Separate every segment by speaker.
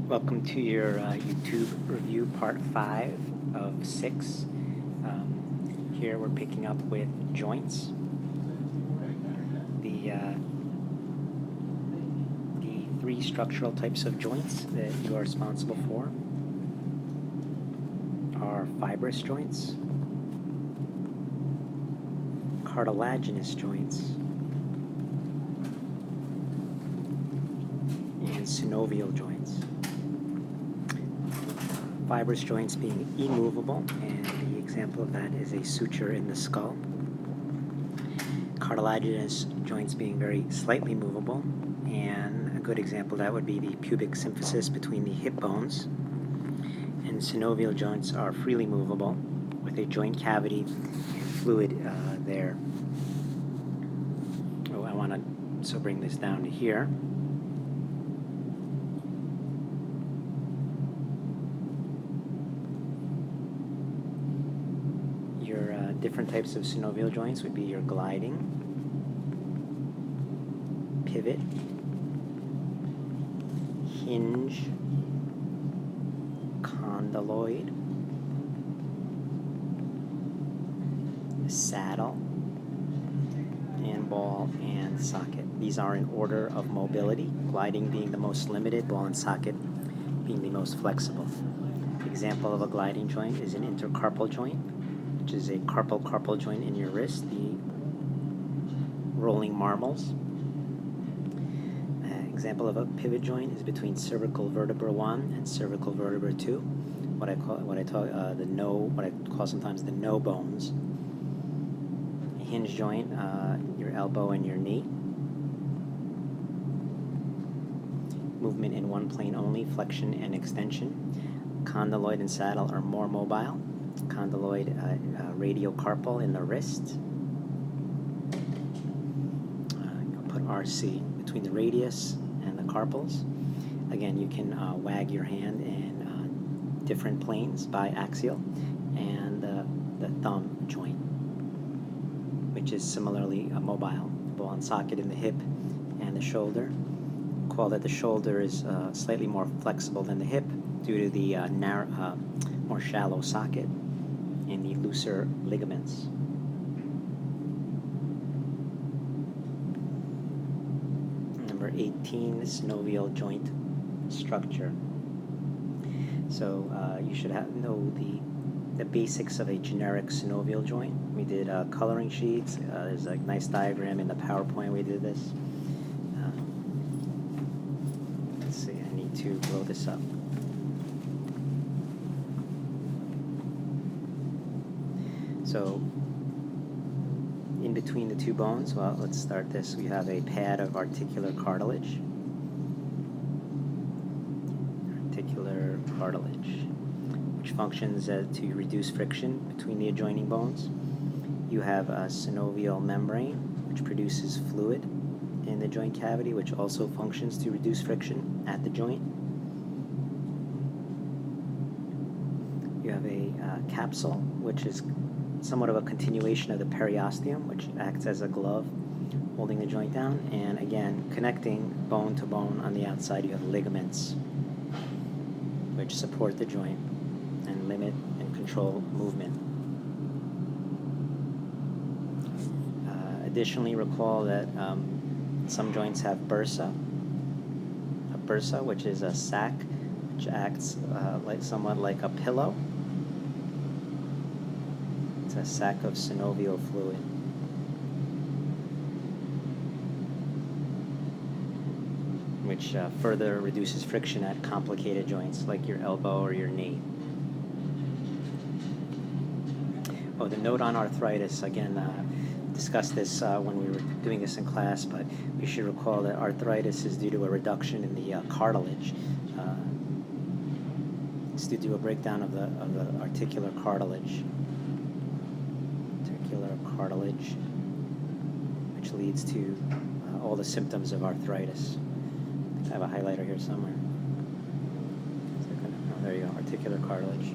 Speaker 1: Welcome to your YouTube review part 5 of 6. Here we're picking up with joints. The three structural types of joints that you are responsible for are fibrous joints, cartilaginous joints, and synovial joints. Fibrous joints being immovable, and the example of that is a suture in the skull. Cartilaginous joints being very slightly movable, and a good example of that would be the pubic symphysis between the hip bones. And synovial joints are freely movable with a joint cavity and fluid there. I want to bring this down to here. Your different types of synovial joints would be your gliding, pivot, hinge, condyloid, saddle, and ball and socket. These are in order of mobility, gliding being the most limited, ball and socket being the most flexible. The example of a gliding joint is an intercarpal joint, which is a carpal joint in your wrist, the rolling marbles. Example of a pivot joint is between cervical vertebra 1 and cervical vertebra 2, what I call sometimes the no bones. A hinge joint, your elbow and your knee. Movement in one plane only, flexion and extension. Condyloid and saddle are more mobile. Condyloid, radiocarpal in the wrist. I'll put RC between the radius and the carpals. Again, you can wag your hand in different planes, biaxial, and the thumb joint, which is similarly mobile. Ball and socket in the hip and the shoulder. Recall that the shoulder is slightly more flexible than the hip due to the more shallow socket and the looser ligaments. Number 18, the synovial joint structure. So you should know the basics of a generic synovial joint. We did coloring sheets. There's a nice diagram in the PowerPoint. We did this. Let's see, I need to blow this up. So in between the two bones, well, let's start this. We have a pad of articular cartilage. Articular cartilage, which functions to reduce friction between the adjoining bones. You have a synovial membrane, which produces fluid in the joint cavity, which also functions to reduce friction at the joint. You have a capsule, which is somewhat of a continuation of the periosteum, which acts as a glove holding the joint down. And again, connecting bone to bone on the outside, you have ligaments, which support the joint and limit and control movement. Additionally, recall that some joints have bursa. A bursa, which is a sac, which acts somewhat like a pillow. It's a sac of synovial fluid. Which further reduces friction at complicated joints like your elbow or your knee. Oh, the note on arthritis, again, discussed this when we were doing this in class, but we should recall that arthritis is due to a reduction in the cartilage. It's due to a breakdown of the articular cartilage. Cartilage, which leads to all the symptoms of arthritis. I have a highlighter here somewhere. Oh, there you go, articular cartilage.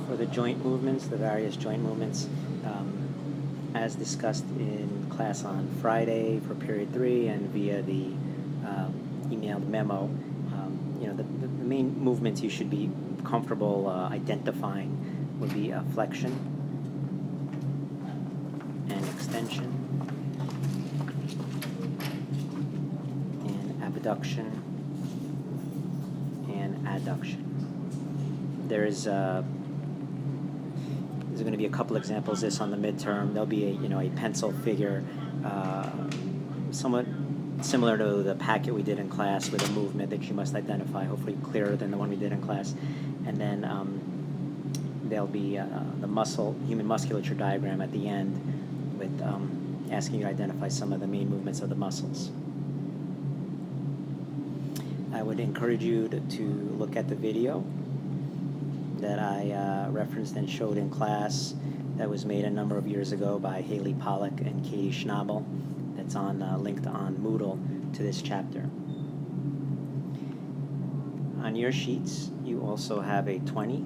Speaker 1: For the joint movements, the various joint movements, as discussed in class on Friday for period 3 and via the emailed memo, the main movements you should be comfortable identifying would be flexion and extension and abduction and adduction. There's going to be a couple examples of this on the midterm. There'll be a pencil figure, somewhat similar to the packet we did in class, with a movement that you must identify, hopefully clearer than the one we did in class. And then there'll be the human musculature diagram at the end, with asking you to identify some of the main movements of the muscles. I would encourage you to look at the video that I referenced and showed in class that was made a number of years ago by Haley Pollack and Katie Schnabel. That's linked on Moodle to this chapter. On your sheets, you also have a 20,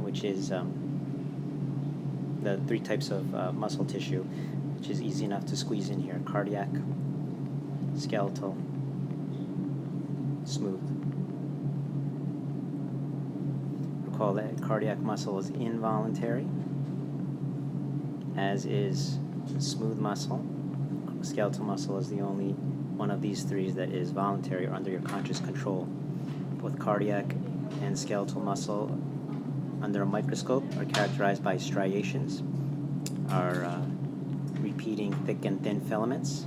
Speaker 1: which is the 3 types of muscle tissue, which is easy enough to squeeze in here: cardiac, skeletal, smooth. Recall that cardiac muscle is involuntary, as is smooth muscle. Skeletal muscle is the only one of these 3 that is voluntary or under your conscious control. Both cardiac and skeletal muscle under a microscope are characterized by striations, are repeating thick and thin filaments.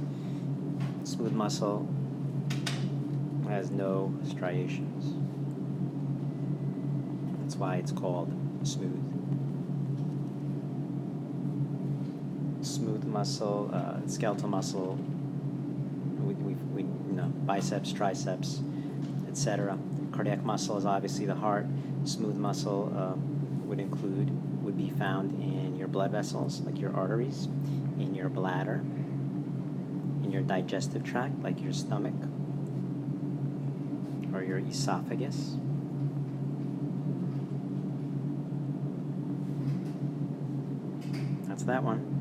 Speaker 1: Smooth muscle has no striations. That's why it's called smooth. Smooth muscle, skeletal muscle, biceps, triceps, etc. Cardiac muscle is obviously the heart. Smooth muscle would be found in your blood vessels, like your arteries, in your bladder, in your digestive tract, like your stomach or your esophagus. That's that one.